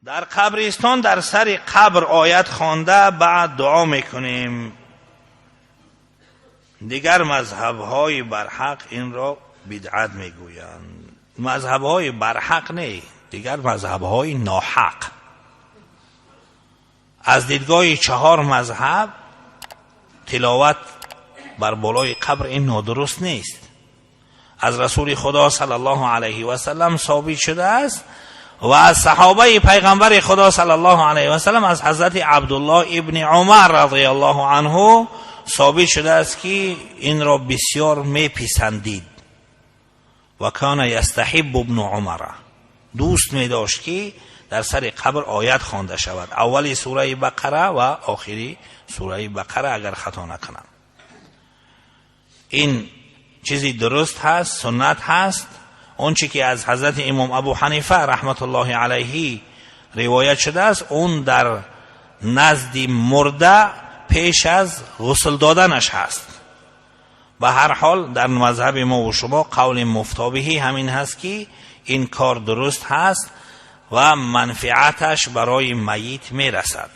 در قبرستان در سر قبر آیت خوانده بعد دعا میکنیم. دیگر مذهب‌های برحق این را بدعت میگویند. مذهب‌های برحق نه، دیگر مذهب‌های ناحق. از دیدگاه 4 مذهب تلاوت بر بالای قبر این نادرست نیست. از رسول خدا صلی الله علیه و سلم ثابت شده است و از صحابه پیغمبر خدا صلی الله علیه و سلم از حضرت عبدالله ابن عمر رضی الله عنه ثابت شده است که این را بسیار میپسندید و کان یستحب ابن عمر، دوست می داشت که در سر قبر آیت خوانده شود، اولی سوره بقره و آخری سوره بقره اگر خطا نکنم. این چیزی درست هست، سنت هست. اون چی که از حضرت امام ابو حنیفه رحمت الله علیه روایت شده است، اون در نزد مرده پیش از غسل دادنش هست. به هر حال در مذهب ما و شما قول مفتابهی همین هست که این کار درست هست و منفعتش برای میت میرسد.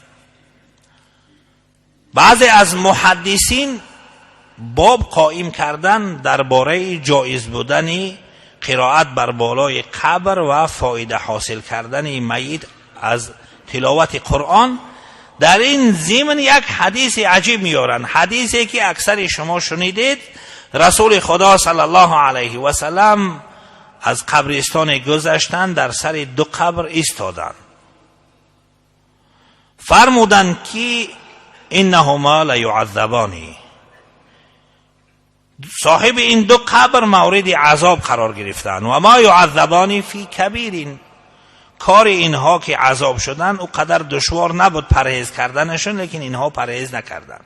بعضی از محدثین باب قائم کردن درباره جایز بودن قرائت بر بالای قبر و فایده حاصل کردن میت از تلاوت قرآن. در این ضمن یک حدیث عجیب میارن، حدیثی که اکثر شما شنیدید. رسول خدا صلی الله علیه و سلم از قبرستان گذشتن، در سر 2 قبر ایستادند، فرمودند که انهما لیعذبانی، صاحب این 2 قبر مورد عذاب قرار گرفتند و ما یعذبانی فی کبیرین، کار اینها که عذاب شدن او قدر دشوار نبود پرهیز کردنشون، لیکن اینها پرهیز نکردند.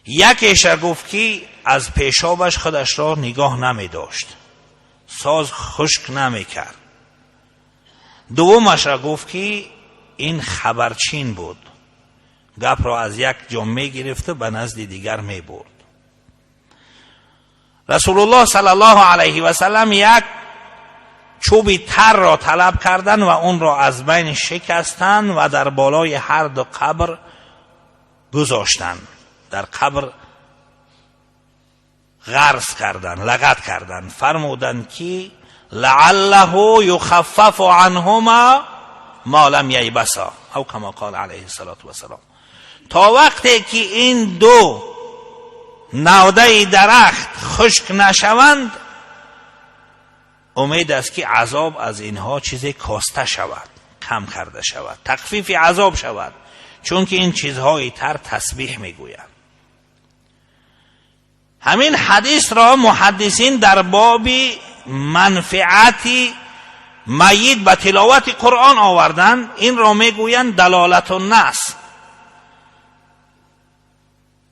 یکیش گفت که از پیشابش خودش را نگاه نمی داشت، ساز خشک نمی کرد. دومش گفت که این خبرچین بود، گپ را از یک جمعه گرفته به نزد دیگر می برد. رسول الله صلی الله علیه و سلم یک چوبی تر را طلب کردند و اون را از بین شکستند و در بالای هر 2 قبر گذاشتند. در قبر غرس کردند، لغت کردند. فرمودند که لعله یخفف عنهما ما لم ییبسا، او کما قال علیه الصلاة والسلام، تا وقتی که این 2 نوده درخت خشک نشوند امید است که عذاب از اینها چیزی کاسته شود، کم کرده شود، تخفیف عذاب شود، چون که این چیزهای تر تسبیح میگویند. همین حدیث را محدثین در باب منفعت میت به تلاوت قرآن آوردند. این را میگویند دلالت النص.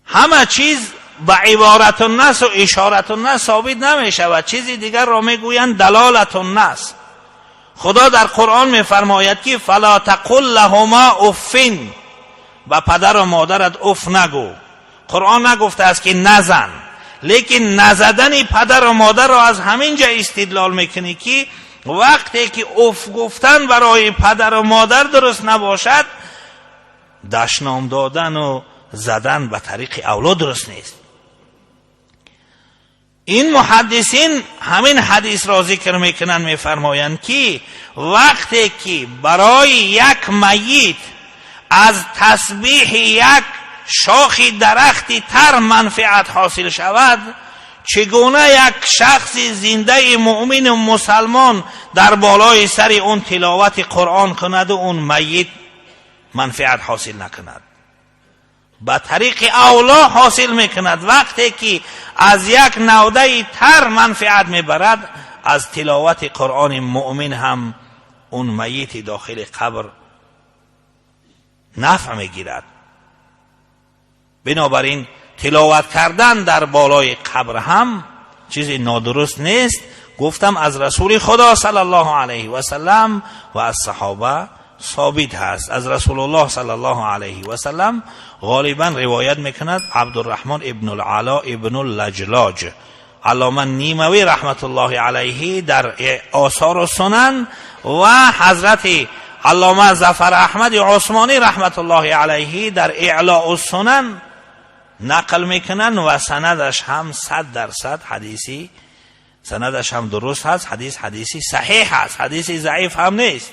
همه چیز با عبارت النص و اشارت النص ثابت نمی شود، چیزی دیگر را میگویند دلالت النص. خدا در قرآن میفرماید که فلا تقل لهما افین، و پدر و مادرت اف نگو. قرآن نگفته است که نزن، لیکن نزدن پدر و مادر را از همین جا استدلال میکنی که وقتی که اف گفتن برای پدر و مادر درست نباشد، دشنام دادن و زدن به طریق اولاد درست نیست. این محدثین همین حدیث را ذکر میکنن، میفرمایند که وقتی که برای یک میت از تسبیح یک شاخ درختی تر منفعت حاصل شود، چگونه یک شخص زنده مؤمن و مسلمان در بالای سر اون تلاوت قرآن کند و اون میت منفعت حاصل نکند؟ به طریق اولا حاصل میکند. وقتی که از یک نوده تر منفعت میبرد، از تلاوت قرآن مؤمن هم اون میت داخل قبر نفع میگیرد. بنابراین تلاوت کردن در بالای قبر هم چیزی نادرست نیست. گفتم از رسول خدا صلی الله علیه و سلم و از صحابه ثابت هست. از رسول الله صلی الله علیه و سلم، غالبا روایت میکند عبدالرحمن ابن العلا ابن اللجلاج علامه نیموی رحمت الله علیه در آثار و سنن و حضرت علامه ظفر احمد عثمانی رحمت الله علیه در اعلاء السنن نقل میکنن و سندش هم 100% حدیثی، سندش هم درست هست، حدیثی صحیح هست، حدیثی ضعیف هم نیست.